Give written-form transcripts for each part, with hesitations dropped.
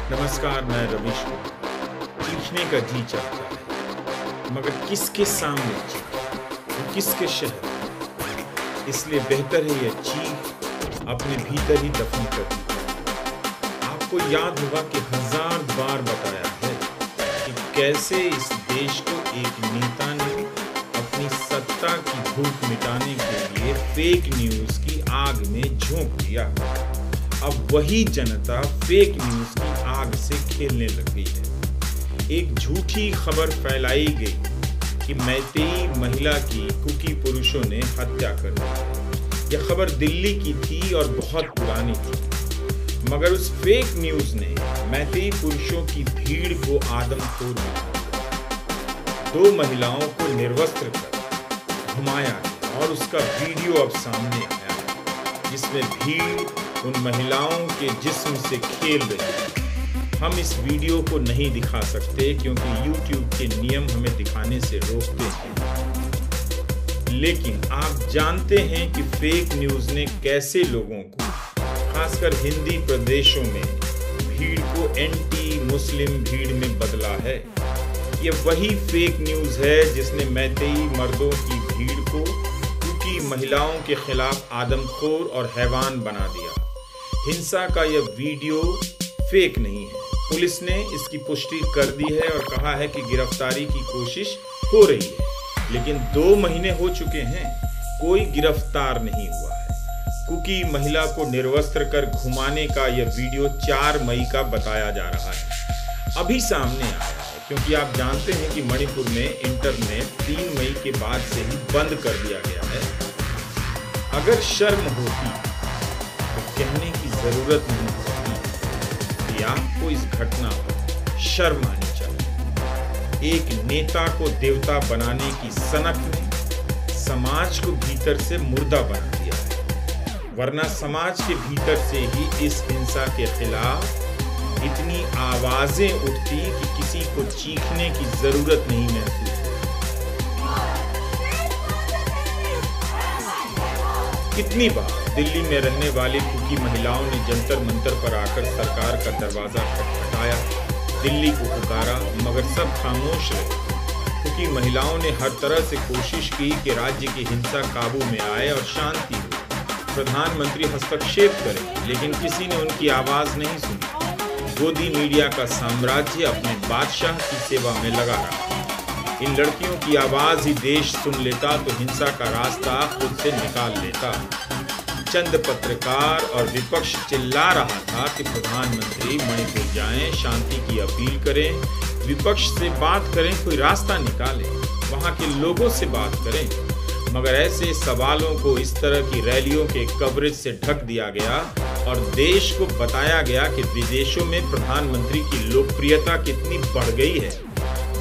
नमस्कार, मैं रवीश कुमार। चीखने का जी चाहता है, मगर किसके सामने चीखे, किसके शहर। इसलिए बेहतर है यह चीख अपने भीतर ही दफन कर दी। आपको याद होगा कि 1000 बार बताया है कि कैसे इस देश को एक नेता ने अपनी सत्ता की भूख मिटाने के लिए फेक न्यूज की आग में झोंक दिया। अब वही जनता फेक न्यूज की आग से खेलने लग गई है। एक झूठी खबर फैलाई गई कि मैतेई महिला की कुकी पुरुषों ने हत्या कर दी। यह खबर दिल्ली की थी और बहुत पुरानी थी, मगर उस फेक न्यूज ने मैतेई पुरुषों की भीड़ को आदमखोर बना दिया। 2 महिलाओं को निर्वस्त्र कर घुमाया गया और उसका वीडियो अब सामने आया है, जिसमें भीड़ उन महिलाओं के जिस्म से खेल रही है। हम इस वीडियो को नहीं दिखा सकते क्योंकि YouTube के नियम हमें दिखाने से रोकते हैं, लेकिन आप जानते हैं कि फेक न्यूज ने कैसे लोगों को, खासकर हिंदी प्रदेशों में, भीड़ को एंटी मुस्लिम भीड़ में बदला है। यह वही फेक न्यूज है जिसने मैतेई मर्दों की भीड़ को कुकी महिलाओं के खिलाफ आदमखोर और हैवान बना दिया। हिंसा का यह वीडियो फेक नहीं है। पुलिस ने इसकी पुष्टि कर दी है और कहा है कि गिरफ्तारी की कोशिश हो रही है, लेकिन 2 महीने हो चुके हैं, कोई गिरफ्तार नहीं हुआ है। कुकी महिला को निर्वस्त्र कर घुमाने का यह वीडियो 4 मई का बताया जा रहा है। अभी सामने आया है क्योंकि आप जानते हैं कि मणिपुर में इंटरनेट 3 मई के बाद से ही बंद कर दिया गया है। अगर शर्म होती तो कहने की जरूरत नहीं होती कि आपको इस घटना पर शर्म आनी चाहिए। एक नेता को देवता बनाने की सनक ने समाज को भीतर से मुर्दा बना दिया है, वरना समाज के भीतर से ही इस हिंसा के खिलाफ इतनी आवाजें उठती कि किसी को चीखने की जरूरत नहीं महसूस होती। कितनी बार दिल्ली में रहने वाली कुकी महिलाओं ने जंतर मंतर पर आकर सरकार का दरवाजा खटखटाया, दिल्ली को पुकारा, मगर सब खामोश रहे। कुकी महिलाओं ने हर तरह से कोशिश की कि राज्य की हिंसा काबू में आए और शांति हो, प्रधानमंत्री हस्तक्षेप करे, लेकिन किसी ने उनकी आवाज नहीं सुनी। गोदी मीडिया का साम्राज्य अपने बादशाह की सेवा में लगा रहा। इन लड़कियों की आवाज ही देश सुन लेता तो हिंसा का रास्ता खुद से निकाल लेता। चंद पत्रकार और विपक्ष चिल्ला रहा था कि प्रधानमंत्री मणिपुर जाएं, शांति की अपील करें, विपक्ष से बात करें, कोई रास्ता निकालें, वहां के लोगों से बात करें। मगर ऐसे सवालों को इस तरह की रैलियों के कवरेज से ढक दिया गया और देश को बताया गया कि विदेशों में प्रधानमंत्री की लोकप्रियता कितनी बढ़ गई है,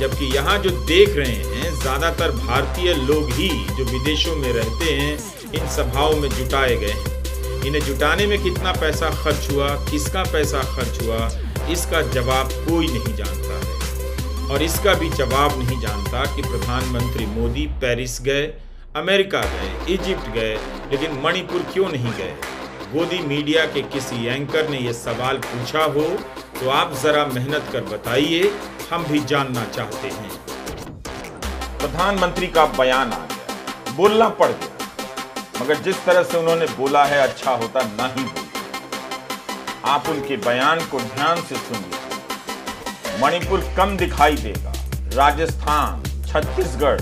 जबकि यहाँ जो देख रहे हैं ज्यादातर भारतीय लोग ही जो विदेशों में रहते हैं इन सभाओं में जुटाए गए हैं। इन्हें जुटाने में कितना पैसा खर्च हुआ, किसका पैसा खर्च हुआ, इसका जवाब कोई नहीं जानता है। और इसका भी जवाब नहीं जानता कि प्रधानमंत्री मोदी पेरिस गए, अमेरिका गए, इजिप्ट गए, लेकिन मणिपुर क्यों नहीं गए। गोदी मीडिया के किसी एंकर ने यह सवाल पूछा हो तो आप जरा मेहनत कर बताइए, हम भी जानना चाहते हैं। प्रधानमंत्री का बयान आ गया, बोलना पड़ गया, मगर जिस तरह से उन्होंने बोला है अच्छा होता ना ही बोलते। आप उनके बयान को ध्यान से सुनिए। मणिपुर कम दिखाई देगा, राजस्थान, छत्तीसगढ़,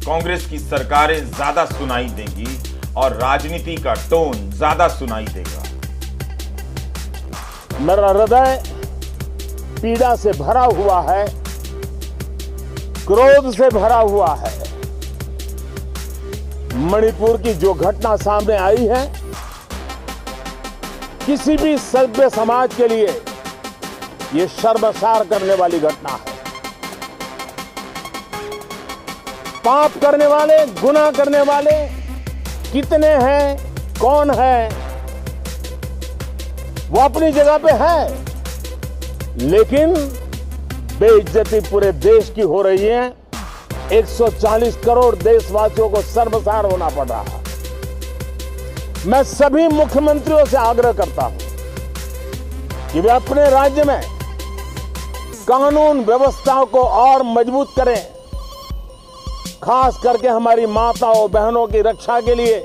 कांग्रेस की सरकारें ज्यादा सुनाई देंगी और राजनीति का टोन ज्यादा सुनाई देगा। मेरा हृदय पीड़ा से भरा हुआ है, क्रोध से भरा हुआ है। मणिपुर की जो घटना सामने आई है, किसी भी सभ्य समाज के लिए यह शर्मसार करने वाली घटना है। पाप करने वाले, गुनाह करने वाले कितने हैं, कौन है, वो अपनी जगह पे है, लेकिन बेइज्जती पूरे देश की हो रही है। 140 करोड़ देशवासियों को शर्मसार होना पड़ रहा है। मैं सभी मुख्यमंत्रियों से आग्रह करता हूं कि वे अपने राज्य में कानून व्यवस्थाओं को और मजबूत करें, खास करके हमारी माताओं बहनों की रक्षा के लिए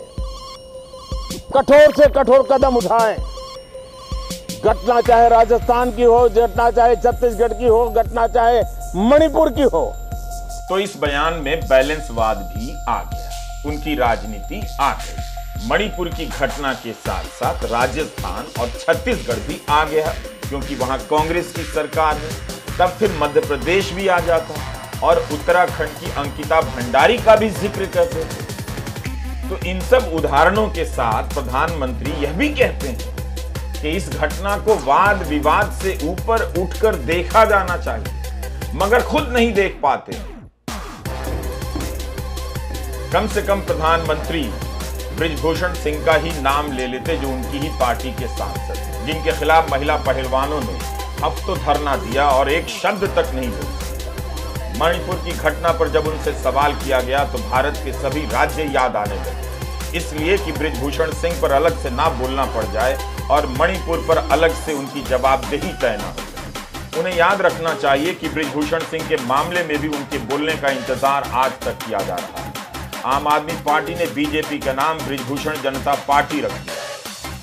कठोर से कठोर कदम उठाएं। घटना चाहे राजस्थान की हो, घटना चाहे छत्तीसगढ़ की हो, घटना चाहे मणिपुर की हो। तो इस बयान में बैलेंसवाद भी आ गया, उनकी राजनीति आ गई। मणिपुर की घटना के साथ साथ राजस्थान और छत्तीसगढ़ भी आ गया, क्योंकि वहां कांग्रेस की सरकार है। तब फिर मध्य प्रदेश भी आ जाता और उत्तराखंड की अंकिता भंडारी का भी जिक्र करते थे। तो इन सब उदाहरणों के साथ प्रधानमंत्री यह भी कहते हैं कि इस घटना को वाद विवाद से ऊपर उठकर देखा जाना चाहिए, मगर खुद नहीं देख पाते। कम से कम प्रधानमंत्री बृजभूषण सिंह का ही नाम ले लेते, जो उनकी ही पार्टी के सांसद हैं, जिनके खिलाफ महिला पहलवानों ने अब तो धरना दिया और एक शब्द तक नहीं बोले। मणिपुर की घटना पर जब उनसे सवाल किया गया तो भारत के सभी राज्य याद आने लगे, इसलिए कि बृजभूषण सिंह पर अलग से ना बोलना पड़ जाए और मणिपुर पर अलग से उनकी जवाबदेही तय न हो जाए। उन्हें याद रखना चाहिए कि बृजभूषण सिंह के मामले में भी उनके बोलने का इंतजार आज तक किया जा रहा है। आम आदमी पार्टी ने बीजेपी का नाम बृजभूषण जनता पार्टी रख दिया।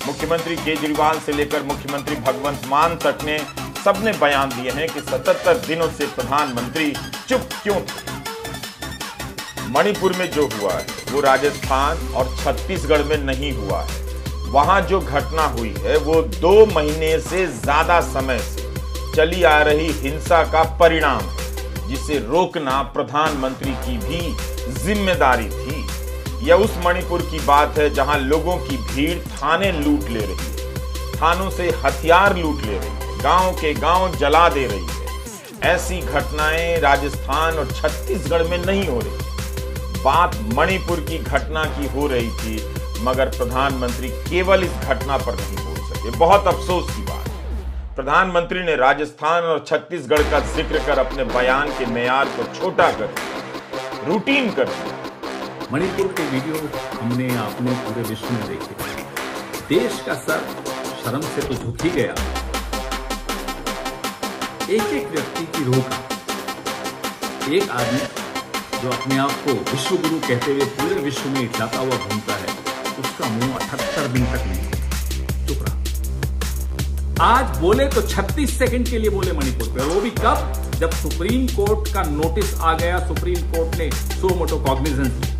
मुख्यमंत्री केजरीवाल से लेकर मुख्यमंत्री भगवंत मान तक ने सबने बयान दिए हैं कि 77 दिनों से प्रधानमंत्री चुप क्यों थे। मणिपुर में जो हुआ है वो राजस्थान और छत्तीसगढ़ में नहीं हुआ है। वहां जो घटना हुई है वो 2 महीने से ज्यादा समय से चली आ रही हिंसा का परिणाम है, जिसे रोकना प्रधानमंत्री की भी जिम्मेदारी थी। यह उस मणिपुर की बात है जहां लोगों की भीड़ थाने लूट ले रही है, थानों से हथियार लूट ले रही है, गांव के गांव जला दे रही है। ऐसी घटनाएं राजस्थान और छत्तीसगढ़ में नहीं हो रही। बात मणिपुर की घटना की हो रही थी, मगर प्रधानमंत्री केवल इस घटना पर नहीं बोल सके। बहुत अफसोस की बात। प्रधानमंत्री ने राजस्थान और छत्तीसगढ़ का जिक्र कर अपने बयान के मेयार को छोटा कर रूटीन कर दिया। मणिपुर के वीडियो हमने आपने पूरे विश्व में देखे। देश का सर शर्म से तो झुक ही गया। एक एक व्यक्ति की रूह का एक आदमी जो अपने आप को विश्व गुरु कहते हुए पूरे विश्व में इटलाता हुआ घूमता है, उसका मुंह 78 दिन तक नहीं चुप रहा। आज बोले तो 36 सेकंड के लिए बोले मणिपुर पे, और वो भी कब? जब सुप्रीम कोर्ट का नोटिस आ गया, सुप्रीम कोर्ट ने सो मोटो कॉग्निजेंस ली।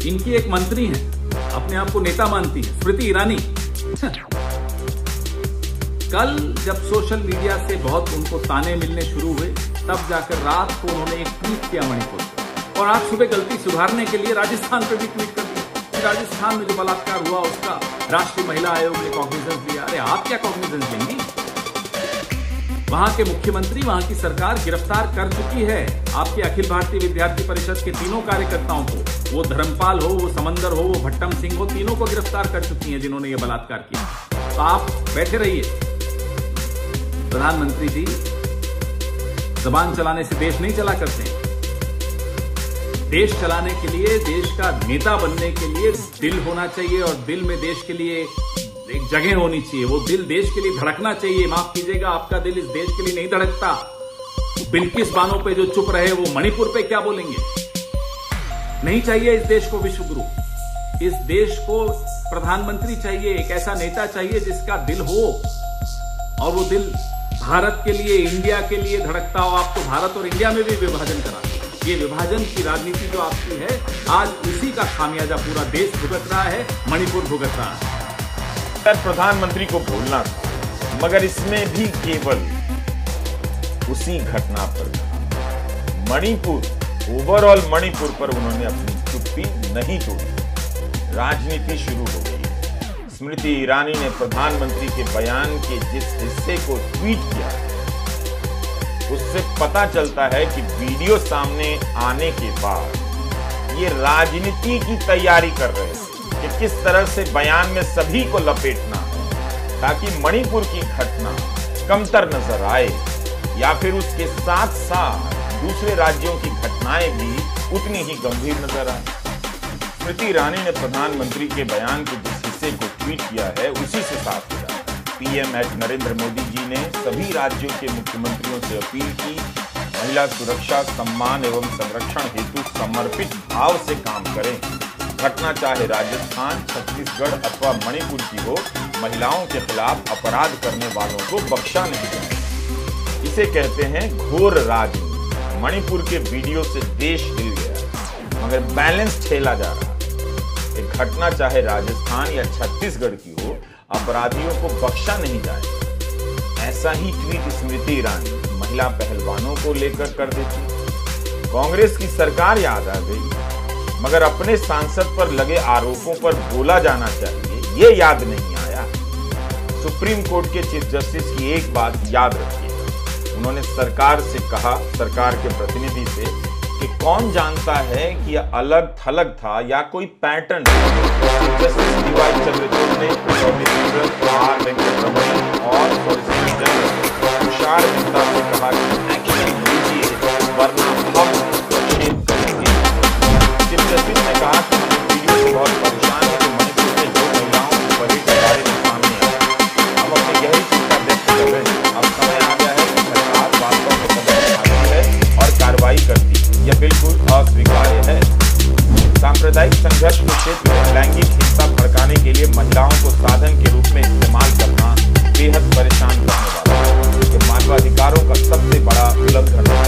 इनकी एक मंत्री है, अपने आप को नेता मानती है, स्मृति ईरानी। कल जब सोशल मीडिया से बहुत उनको ताने मिलने शुरू हुए, तब जाकर रात को उन्होंने एक ट्वीट किया मणिपुर पर, और आज सुबह गलती सुधारने के लिए राजस्थान पे भी ट्वीट कर दिया। राजस्थान में जो बलात्कार हुआ उसका राष्ट्रीय महिला आयोग ने कॉग्निजेंस लिया। अरे आप क्या कॉग्निजेंस लेंगी? वहां के मुख्यमंत्री, वहां की सरकार गिरफ्तार कर चुकी है आपके अखिल भारतीय विद्यार्थी परिषद के तीनों कार्यकर्ताओं को। वो धर्मपाल हो, वो समंदर हो, वो भट्टम सिंह हो, तीनों को गिरफ्तार कर चुकी हैं जिन्होंने ये बलात्कार किया। तो आप बैठे रहिए। प्रधानमंत्री जी, जबान चलाने से देश नहीं चला करते। देश चलाने के लिए, देश का नेता बनने के लिए दिल होना चाहिए, और दिल में देश के लिए एक जगह होनी चाहिए। वो दिल देश के लिए धड़कना चाहिए। माफ कीजिएगा, आपका दिल इस देश के लिए नहीं धड़कता। बिल्किस बानो पे जो चुप रहे, वो मणिपुर पे क्या बोलेंगे? नहीं चाहिए इस देश को विश्व गुरु। इस देश को प्रधानमंत्री चाहिए, एक ऐसा नेता चाहिए जिसका दिल हो, और वो दिल भारत के लिए, इंडिया के लिए धड़कता हो। आप तो भारत और इंडिया में भी विभाजन करा। ये विभाजन की राजनीति जो आपकी है, आज उसी का खामियाजा पूरा देश भुगत रहा है, मणिपुर भुगत रहा है। प्रधानमंत्री को बोलना था, मगर इसमें भी केवल उसी घटना पर, मणिपुर, ओवरऑल मणिपुर पर उन्होंने अपनी चुप्पी नहीं तोड़ी। राजनीति शुरू हो गई। स्मृति ईरानी ने प्रधानमंत्री के बयान के जिस हिस्से को ट्वीट किया, उससे पता चलता है कि वीडियो सामने आने के बाद ये राजनीति की तैयारी कर रहे थे कि किस तरह से बयान में सभी को लपेटना है, ताकि मणिपुर की घटना कमतर नजर आए, या फिर उसके साथ साथ दूसरे राज्यों की घटनाएं भी उतनी ही गंभीर नजर आए। स्मृति ईरानी ने प्रधानमंत्री के बयान के जिस हिस्से को ट्वीट किया है, उसी से साफ हो जाता है पीएम नरेंद्र मोदी जी ने सभी राज्यों के मुख्यमंत्रियों से अपील की, महिला सुरक्षा, सम्मान एवं संरक्षण हेतु समर्पित भाव से काम करें। घटना चाहे राजस्थान, छत्तीसगढ़ अथवा मणिपुर की हो, महिलाओं के खिलाफ अपराध करने वालों को बख्शा नहीं जाए। इसे कहते हैं घोर राजनीति। मणिपुर के वीडियो से देश हिल गया, मगर बैलेंस ठेला जा रहा। एक घटना चाहे राजस्थान या छत्तीसगढ़ की हो, अपराधियों को बख्शा नहीं जाए। ऐसा ही ट्वीट स्मृति ईरानी महिला पहलवानों को लेकर कर देती। कांग्रेस की सरकार याद आ गई, मगर अपने सांसद पर लगे आरोपों पर बोला जाना चाहिए, ये याद नहीं आया। सुप्रीम कोर्ट के चीफ जस्टिस की एक बात याद रखिएगा, उन्होंने सरकार से कहा, सरकार के प्रतिनिधि से, कि कौन जानता है कि यह अलग थलग था या कोई पैटर्न। जस्टिस डीवाई चंद्रचूड़ ने अटॉर्नी जनरल आर वेंकटरमण और सॉलिसिटर जनरल तुषार मेहता से कहा कि एक्शन लीजिए वरना हम हस्तक्षेप करेंगे। चीफ जस्टिस ने कहा कि हम वीडियो से बहुत परेशान हैं कि मणिपुर में जो महिलाओं को परेड के बारे में सामने आया। हम अपनी गहरी चिंता व्यक्त कर रहे हैं। अब समय आ गया है कि सरकार वास्तव में कदम उठाती है और कार्रवाई करती है। यह बिल्कुल अस्वीकार्य है। सांप्रदायिक संघर्ष के क्षेत्र में लैंगिक हिंसा भड़काने के लिए महिलाओं को साधन के रूप में इस्तेमाल करना बेहद परेशान करने वाला है। ये मानवाधिकारों का सबसे बड़ा उल्लंघन है।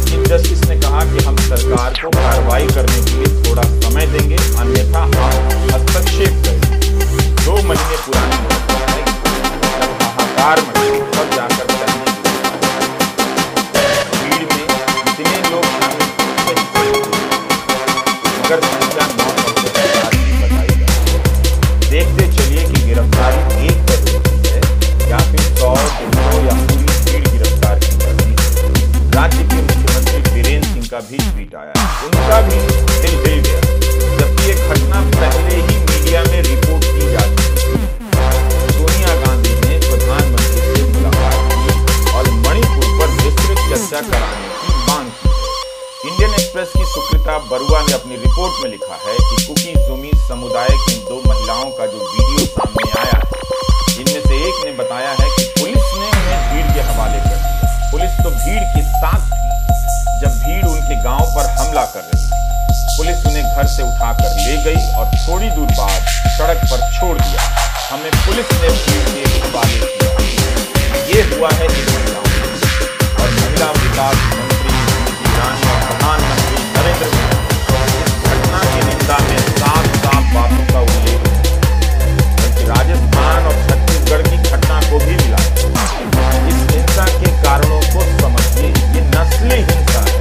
चीफ जस्टिस ने कहा कि हम सरकार को कार्रवाई करने के लिए थोड़ा समय देंगे, अन्यथा हम हस्तक्षेप करेंगे। 2 महीने पुरानी जब हाहाकार मचे तब जाकर मगर संख्या 9% की बताई गई। देखते चलिए कि गिरफ्तारी एक पर होती है या फिर 100, 200 या पूरी भीड़ गिरफ्तार की जाती है। राज्य के मुख्यमंत्री बीरेन्द्र सिंह का भी ट्वीट आया, उनका भी दिल हिल गया, जबकि ये घटना पहले ही मीडिया में रिपोर्ट की जा चुकी थी। सोनिया गांधी ने प्रधानमंत्री से मुलाकात की और मणिपुर पर विस्तृत चर्चा कराने की मांग की। इंडियन एक्सप्रेस की सुकृता बरुआ ने अपनी रिपोर्ट में लिखा है कि कुकी जोमी समुदाय की 2 महिलाओं का जो वीडियो सामने आया है, इनमें से एक ने बताया है कि पुलिस ने उन्हें भीड़ के हवाले कर दिया। पुलिस तो भीड़ के साथ थी जब भीड़ उनके गांव पर हमला कर रही थी। पुलिस उन्हें घर से उठाकर ले गई और थोड़ी दूर बाद सड़क पर छोड़ दिया। हमें पुलिस ने भीड़ के हवाले किया। ये हुआ है इन महिलाओं और महिला विकास मंत्री ईरानी और प्रधानमंत्री नरेंद्र मोदी इस घटना की निंदा में साफ-साफ बातों का उल्लेख है, बल्कि राजस्थान और छत्तीसगढ़ की घटना को भी मिलाया। इस हिंसा के कारणों को समझिए, ये नस्ली हिंसा है।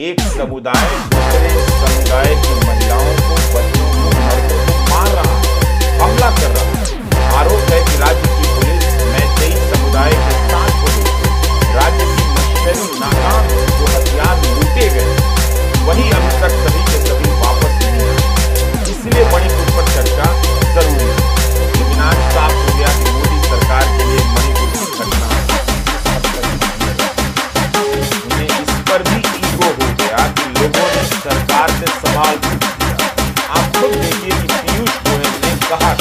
एक समुदाय दूसरे समुदाय की महिलाओं को, बच्चों को, मर्दों को मार रहा है, हमला कर रहा है। आरोप है कि राज्य की पुलिस मैतेई समुदाय के साथ हो गई। राज्य की मशीनरी नाकाम, जो हथियार लूटे गए वही अभी तक सभी के सभी वापस नहीं आए। इसलिए मणिपुर पर चर्चा जरूरी है। लेकिन आज साफ हो गया कि मोदी सरकार के लिए मणिपुर की घटना उन्हें इस पर भी ईगो हो गया कि लोगों ने सरकार से सवाल पूछा। आप खुद देखिए कि पीयूष गोयल ने कहा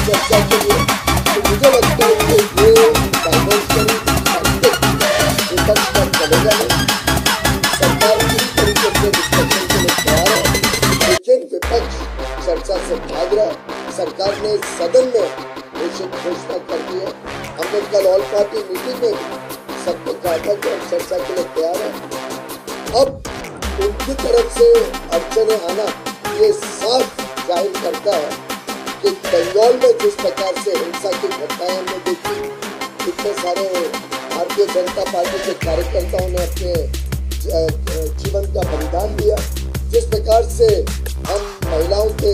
चर्चा के लिए तो मुझे लगता है कि ये विपक्ष पर चलेगा नहीं। सरकार पूरी तरीके से डिस्कशन के लिए तैयार है, लेकिन विपक्ष चर्चा से भाग रहा है। सरकार ने सदन में घोषणा कर दी है। हमने कल ऑल पार्टी मीटिंग में भी सबको कहा था कि हम चर्चा के लिए तैयार है। अब उनकी तरफ से अड़चने आना ये साफ जाहिर करता है कि बंगाल में जिस प्रकार से हिंसा की घटनाएं हमने देखी, इतने सारे भारतीय जनता पार्टी के कार्यकर्ताओं ने अपने जीवन का बलिदान दिया, जिस प्रकार से हम महिलाओं के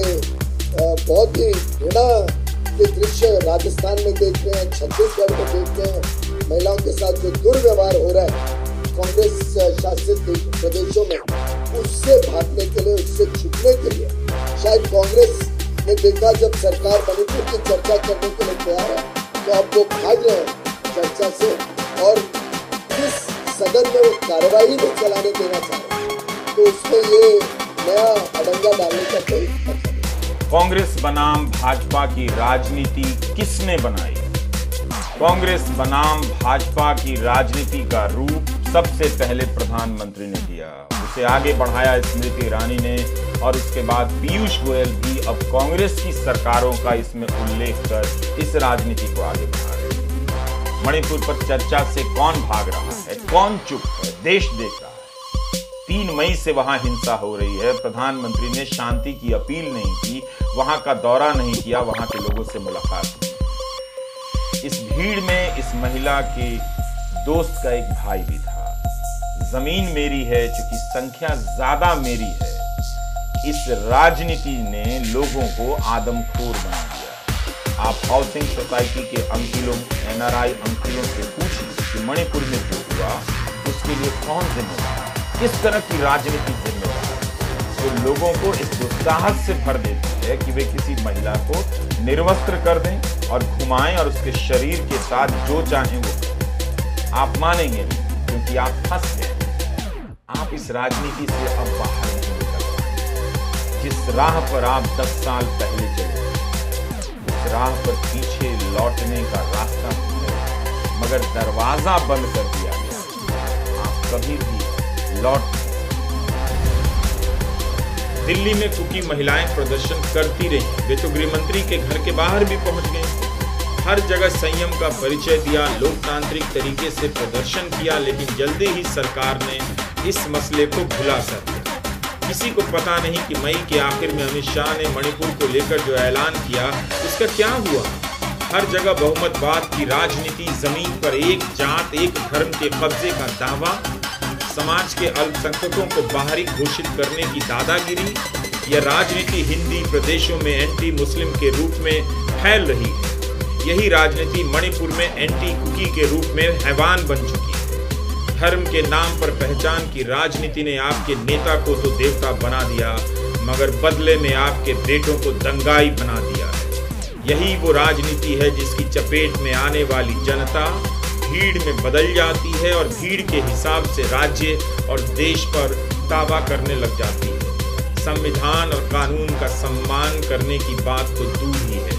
बहुत ही घृणा के दृश्य राजस्थान में देख रहे हैं, छत्तीसगढ़ में देख रहे हैं, महिलाओं के साथ जो दुर्व्यवहार हो रहा है कांग्रेस शासित प्रदेशों में, उससे भागने के लिए, उससे छुटने के लिए शायद कांग्रेस ने देखा जब सरकार मणिपुर की चर्चा करने के लिए तैयार है तो अब वो भाग रहे हैं चर्चा से और जिस सदन में वो कार्रवाई नहीं चलाने देना चाह रहे, तो उसमें ये नया अड़ंगा डालने का कोई मतलब नहीं। कांग्रेस बनाम भाजपा की राजनीति किसने बनाई? कांग्रेस बनाम भाजपा की राजनीति का रूप सबसे पहले प्रधानमंत्री ने दिया, उसे आगे बढ़ाया स्मृति ईरानी ने, और उसके बाद पीयूष गोयल भी अब कांग्रेस की सरकारों का इसमें उल्लेख कर इस राजनीति को आगे बढ़ा रहे हैं। मणिपुर पर चर्चा से कौन भाग रहा है, कौन चुप है, देश देख रहा है। 3 मई से वहां हिंसा हो रही है, प्रधानमंत्री ने शांति की अपील नहीं की, वहां का दौरा नहीं किया, वहां के लोगों से मुलाकात नहीं। इस भीड़ में इस महिला के दोस्त का एक भाई भी था। जमीन मेरी है, चूंकि संख्या ज्यादा मेरी है, इस राजनीति ने लोगों को आदमखोर बना दिया। आप हाउसिंग सोसाइटी के अंकिलों, NRI अंकिलों से पूछिए कि मणिपुर में जो हुआ उसके लिए कौन जिम्मेदार, किस तरह की राजनीति जिम्मेदार है, जो लोगों को इस दुस्साहस से भर देती है कि वे किसी महिला को निर्वस्त्र कर दें और घुमाएं और उसके शरीर के साथ जो चाहें वो। आप मानेंगे नहीं, क्योंकि आप फंस गए। आप इस राजनीति से अब बाहर नहीं निकल पाएंगे। जिस राह पर आप 10 साल पहले चले, उस राह पर पीछे लौटने का रास्ता नहीं है, मगर दरवाजा बंद कर दिया गया। आप कभी भी लौट नहीं। दिल्ली में कुकी महिलाएं प्रदर्शन करती रही, वे तो गृह मंत्री के घर के बाहर भी पहुंच गए। हर जगह संयम का परिचय दिया, लोकतांत्रिक तरीके से प्रदर्शन किया, लेकिन जल्दी ही सरकार ने इस मसले को भुला सा दिया। किसी को पता नहीं कि मई के आखिर में अमित शाह ने मणिपुर को लेकर जो ऐलान किया उसका क्या हुआ। हर जगह बहुमतवाद की राजनीति, जमीन पर एक जात एक धर्म के कब्जे का दावा, समाज के अल्पसंख्यकों को बाहरी घोषित करने की दादागिरी, यह राजनीति हिंदी प्रदेशों में एंटी मुस्लिम के रूप में फैल रही है। यही राजनीति मणिपुर में एंटी कुकी के रूप में हैवान बन चुकी है। धर्म के नाम पर पहचान की राजनीति ने आपके नेता को तो देवता बना दिया, मगर बदले में आपके बेटों को दंगाई बना दिया है। यही वो राजनीति है जिसकी चपेट में आने वाली जनता भीड़ में बदल जाती है और भीड़ के हिसाब से राज्य और देश पर दावा करने लग जाती है। संविधान और कानून का सम्मान करने की बात तो दूर ही है।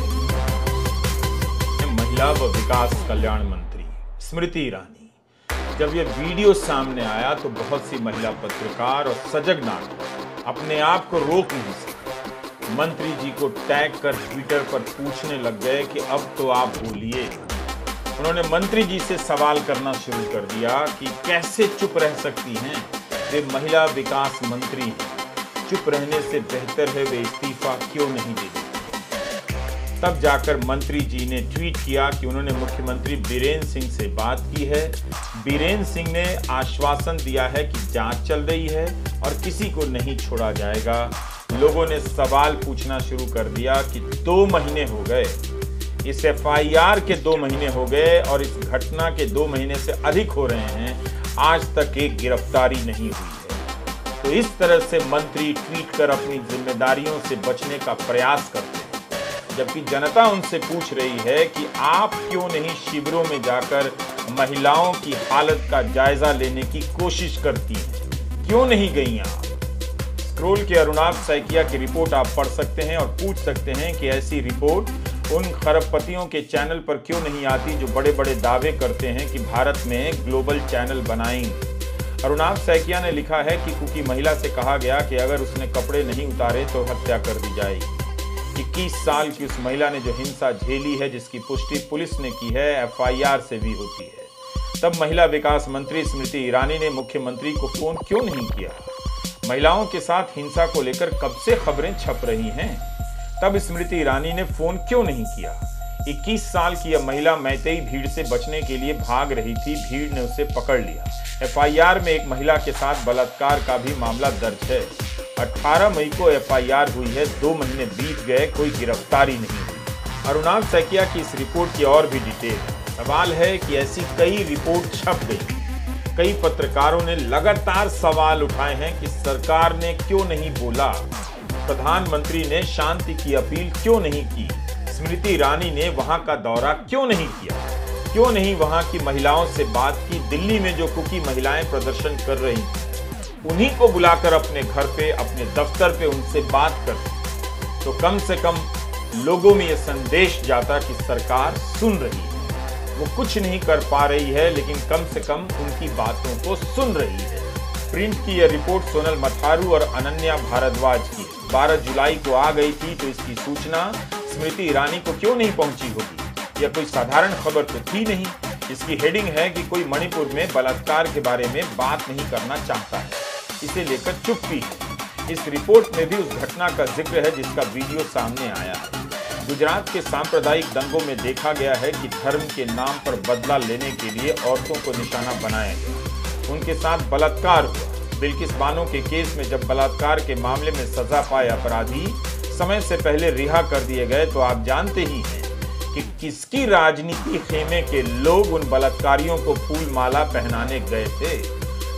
महिला व विकास कल्याण मंत्री स्मृति ईरानी, जब यह वीडियो सामने आया तो बहुत सी महिला पत्रकार और सजग नागरिक अपने आप को रोक नहीं सके। मंत्री जी को टैग कर ट्विटर पर पूछने लग गए कि अब तो आप बोलिए। उन्होंने मंत्री जी से सवाल करना शुरू कर दिया कि कैसे चुप रह सकती हैं, वे महिला विकास मंत्री हैं, चुप रहने से बेहतर है वे इस्तीफा क्यों नहीं दे देती। तब जाकर मंत्री जी ने ट्वीट किया कि उन्होंने मुख्यमंत्री बीरेन सिंह से बात की है। बीरेन सिंह ने आश्वासन दिया है कि जांच चल रही है और किसी को नहीं छोड़ा जाएगा। लोगों ने सवाल पूछना शुरू कर दिया कि 2 महीने हो गए, इस FIR के 2 महीने हो गए और इस घटना के 2 महीने से अधिक हो रहे हैं, आज तक एक गिरफ्तारी नहीं हुई है। तो इस तरह से मंत्री ट्वीट कर अपनी जिम्मेदारियों से बचने का प्रयास करते हैं, जबकि जनता उनसे पूछ रही है कि आप क्यों नहीं शिविरों में जाकर महिलाओं की हालत का जायजा लेने की कोशिश करती हैं, क्यों नहीं गई आप। स्क्रोल के अरुणाभ सैकिया की रिपोर्ट आप पढ़ सकते हैं और पूछ सकते हैं कि ऐसी रिपोर्ट उन खरबपतियों के चैनल पर क्यों नहीं आती जो बड़े बड़े दावे करते हैं कि भारत में ग्लोबल चैनल बनाएंगे। अरुणाभ सैकिया ने लिखा है कि कुकी महिला से कहा गया कि अगर उसने कपड़े नहीं उतारे तो हत्या कर दी जाएगी। 21 साल की उस महिला ने जो हिंसा झेली है, जिसकी पुष्टि पुलिस ने की है, FIR से भी होती है। तब महिला विकास मंत्री स्मृति ईरानी ने मुख्यमंत्री को फोन क्यों नहीं किया? महिलाओं के साथ हिंसा को लेकर कब से खबरें छप रही हैं, तब स्मृति ईरानी ने फोन क्यों नहीं किया? 21 साल की यह महिला मैतेई भीड़ से बचने के लिए भाग रही थी, भीड़ ने उसे पकड़ लिया। FIR में एक महिला के साथ बलात्कार का भी मामला दर्ज है। 18 मई को FIR हुई है, 2 महीने बीत गए, कोई गिरफ्तारी नहीं हुई। अरुणाभ सैकिया की इस रिपोर्ट की और भी डिटेल है। सवाल है कि ऐसी कई रिपोर्ट छप गई। कई पत्रकारों ने लगातार सवाल उठाए हैं कि सरकार ने क्यों नहीं बोला, प्रधानमंत्री ने शांति की अपील क्यों नहीं की, स्मृति ईरानी ने वहां का दौरा क्यों नहीं किया, क्यों नहीं वहां की महिलाओं से बात की। दिल्ली में जो कुकी महिलाएं प्रदर्शन कर रही थी, उन्हीं को बुलाकर अपने घर पे, अपने दफ्तर पे उनसे बात कर। तो कम से कम लोगों में यह संदेश जाता कि सरकार सुन रही है। वो कुछ नहीं कर पा रही है, लेकिन कम से कम उनकी बातों को सुन रही है। प्रिंट की यह रिपोर्ट सोनल मथारू और अनन्या भारद्वाज की 12 जुलाई को आ गई थी, तो इसकी सूचना स्मृति ईरानी को क्यों नहीं पहुंची होगी? यह कोई साधारण खबर तो थी नहीं। इसकी हेडिंग है कि कोई मणिपुर में बलात्कार के बारे में बात नहीं करना चाहता है, इसे लेकर चुप्पी है। इस रिपोर्ट में भी उस घटना का जिक्र है जिसका वीडियो सामने आया है। गुजरात के सांप्रदायिक दंगों में देखा गया है कि धर्म के नाम पर बदला लेने के लिए औरतों को निशाना बनाया गया, उनके साथ बलात्कार हुआ। बिल्किस बानो के केस में जब बलात्कार के मामले में सजा पाए अपराधी समय से पहले रिहा कर दिए गए, तो आप जानते ही हैं कि किसकी राजनीति खेमे के लोग उन बलात्कारियों को फूल माला पहनाने गए थे।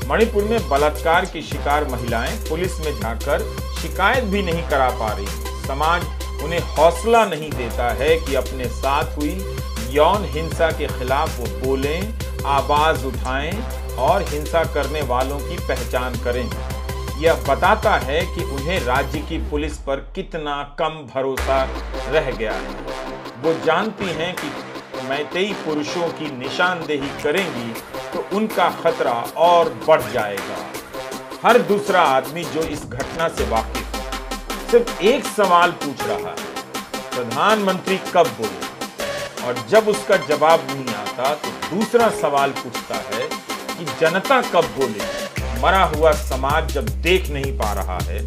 मणिपुर में बलात्कार की शिकार महिलाएं पुलिस में जाकर शिकायत भी नहीं करा पा रही। समाज उन्हें हौसला नहीं देता है कि अपने साथ हुई यौन हिंसा के खिलाफ वो बोलें, आवाज उठाएं और हिंसा करने वालों की पहचान करें। यह बताता है कि उन्हें राज्य की पुलिस पर कितना कम भरोसा रह गया है। वो जानती हैं कि मैतेई पुरुषों की निशानदेही करेंगी तो उनका खतरा और बढ़ जाएगा। हर दूसरा आदमी जो इस घटना से वाकिफ है सिर्फ एक सवाल पूछ रहा है, प्रधानमंत्री कब बोले? और जब उसका जवाब नहीं आता तो दूसरा सवाल पूछता है कि जनता कब बोले? मरा हुआ समाज जब देख नहीं पा रहा है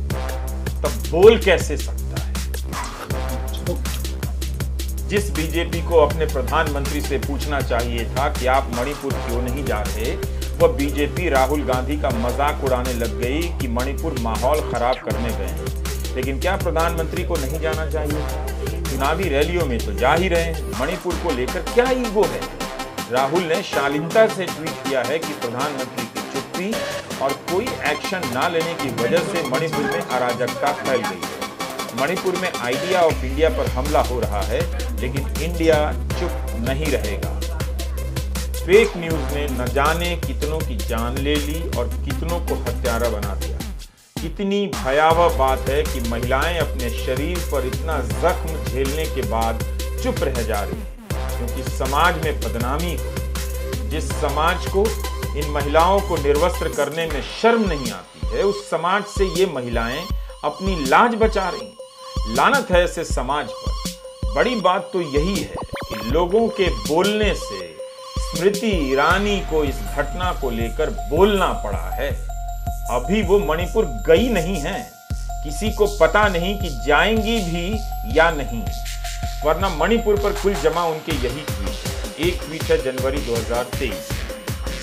तब बोल कैसे सकता है? जिस बीजेपी को अपने प्रधानमंत्री से पूछना चाहिए था कि आप मणिपुर क्यों नहीं जा रहे, वह बीजेपी राहुल गांधी का मजाक उड़ाने लग गई कि मणिपुर माहौल खराब करने गए हैं। लेकिन क्या प्रधानमंत्री को नहीं जाना चाहिए? चुनावी रैलियों में तो जा ही रहे हैं। मणिपुर को लेकर क्या ईगो है? राहुल ने शालीनता से ट्वीट किया है कि प्रधानमंत्री की चुप्पी और कोई एक्शन ना लेने की वजह से मणिपुर में अराजकता फैल गई है। मणिपुर में आइडिया ऑफ इंडिया पर हमला हो रहा है, लेकिन इंडिया चुप नहीं रहेगा। फेक न्यूज ने न जाने कितनों की जान ले ली और कितनों को हत्यारा बना दिया। कितनी भयावह बात है कि महिलाएं अपने शरीर पर इतना जख्म झेलने के बाद चुप रह जा रही हैं, क्योंकि समाज में बदनामी हो। जिस समाज को इन महिलाओं को निर्वस्त्र करने में शर्म नहीं आती है, उस समाज से ये महिलाएं अपनी लाज बचा रही। लानत है ऐसे समाज पर। बड़ी बात तो यही है कि लोगों के बोलने से स्मृति ईरानी को इस घटना को लेकर बोलना पड़ा है। अभी वो मणिपुर गई नहीं है, किसी को पता नहीं कि जाएंगी भी या नहीं, वरना मणिपुर पर कुल जमा उनके यही ट्वीट। एक ट्वीट है जनवरी 2023।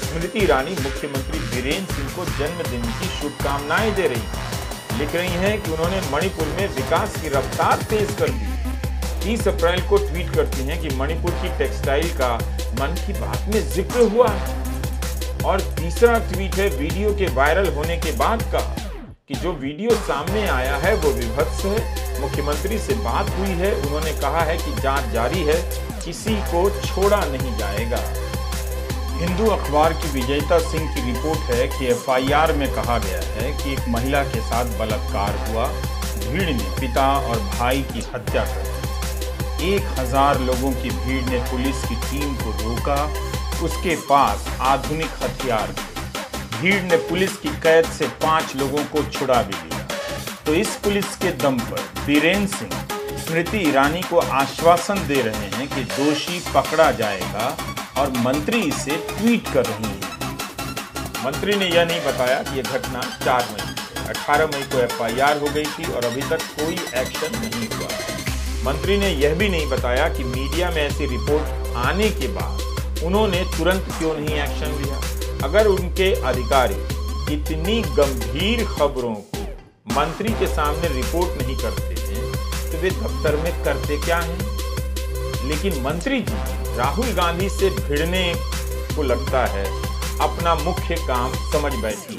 स्मृति ईरानी मुख्यमंत्री बीरेन्द्र सिंह को जन्मदिन की शुभकामनाएं दे रही हैं। लिख रही हैं कि उन्होंने मणिपुर में विकास की रफ्तार तेज कर दी। 30 अप्रैल को ट्वीट करती हैं कि मणिपुर की टेक्सटाइल का मन की बात में जिक्र हुआ है। और तीसरा ट्वीट है वीडियो के वायरल होने के बाद का कि जो वीडियो सामने आया है वो विभत्स है। मुख्यमंत्री से बात हुई है, उन्होंने कहा है कि जांच जारी है, किसी को छोड़ा नहीं जाएगा। हिंदू अखबार की विजेता सिंह की रिपोर्ट है कि एफआईआर में कहा गया है कि एक महिला के साथ बलात्कार हुआ। भीड़ ने पिता और भाई की हत्या कर दी। 1000 लोगों की भीड़ ने पुलिस की टीम को रोका। उसके पास आधुनिक हथियार थे। भीड़ ने पुलिस की कैद से 5 लोगों को छुड़ा भी लिया। तो इस पुलिस के दम पर बीरेन्द्र सिंह स्मृति ईरानी को आश्वासन दे रहे हैं कि दोषी पकड़ा जाएगा और मंत्री इसे ट्वीट कर रही है। मंत्री ने यह नहीं बताया कि यह घटना 4 मई 18 मई को एफआईआर हो गई थी और अभी तक कोई एक्शन नहीं हुआ। मंत्री ने यह भी नहीं बताया कि मीडिया में ऐसी रिपोर्ट आने के बाद उन्होंने तुरंत क्यों नहीं एक्शन लिया। अगर उनके अधिकारी इतनी गंभीर खबरों को मंत्री के सामने रिपोर्ट नहीं करते हैं तो वे दफ्तर में करते क्या हैं? लेकिन मंत्री जी राहुल गांधी से भिड़ने को लगता है अपना मुख्य काम समझ बैठी।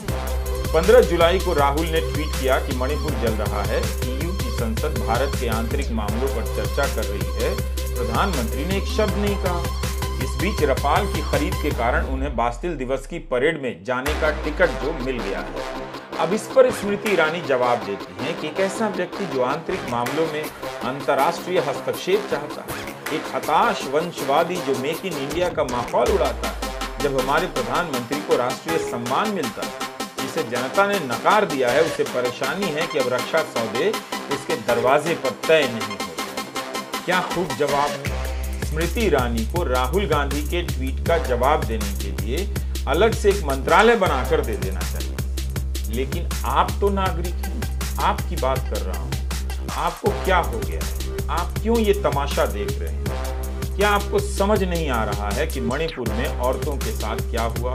15 जुलाई को राहुल ने ट्वीट किया कि मणिपुर जल रहा है, ईयू की संसद भारत के आंतरिक मामलों पर चर्चा कर रही है। प्रधानमंत्री ने एक शब्द नहीं कहा। इस बीच रफाल की खरीद के कारण उन्हें बास्तिल दिवस की परेड में जाने का टिकट जो मिल गया है। अब इस पर स्मृति ईरानी जवाब देती हैं कि एक ऐसा व्यक्ति जो आंतरिक मामलों में अंतर्राष्ट्रीय हस्तक्षेप चाहता है, एक हताश वंशवादी जो मेक इन इंडिया का माहौल उड़ाता है, जब हमारे प्रधानमंत्री को राष्ट्रीय सम्मान मिलता है जिसे जनता ने नकार दिया है, उसे परेशानी है कि अब रक्षा सौदे इसके दरवाजे पर तय नहीं होते। क्या खूब जवाब है। स्मृति ईरानी को राहुल गांधी के ट्वीट का जवाब देने के लिए अलग से एक मंत्रालय बनाकर दे देना चाहिए। लेकिन आप तो नागरिक हैं, आपकी बात कर रहा हूं। आपको क्या हो गया है? आप क्यों ये तमाशा देख रहे हैं? क्या आपको समझ नहीं आ रहा है कि मणिपुर में औरतों के साथ क्या हुआ?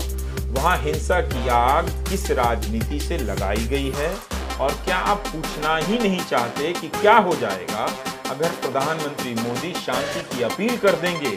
वहां हिंसा की आग किस राजनीति से लगाई गई है? और क्या आप पूछना ही नहीं चाहते कि क्या हो जाएगा अगर प्रधानमंत्री मोदी शांति की अपील कर देंगे?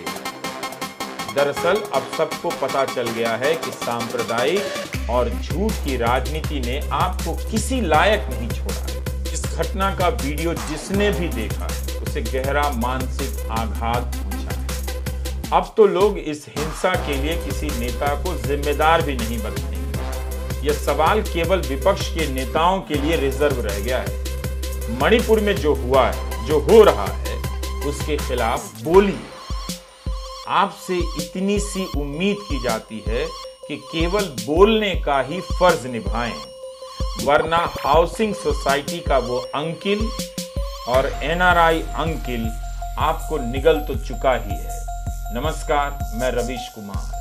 दरअसल अब सबको पता चल गया है कि सांप्रदायिक और झूठ की राजनीति ने आपको किसी लायक नहीं छोड़ा। इस घटना का वीडियो जिसने भी देखा उसे गहरा मानसिक आघात पहुंचा है। अब तो लोग इस हिंसा के लिए किसी नेता को जिम्मेदार भी नहीं बताएंगे। यह सवाल केवल विपक्ष के नेताओं के लिए रिजर्व रह गया है। मणिपुर में जो हुआ है, जो हो रहा है, उसके खिलाफ बोलिए। आपसे इतनी सी उम्मीद की जाती है कि केवल बोलने का ही फर्ज निभाएं, वरना हाउसिंग सोसाइटी का वो अंकिल और एनआरआई अंकिल आपको निगल तो चुका ही है। नमस्कार, मैं रवीश कुमार।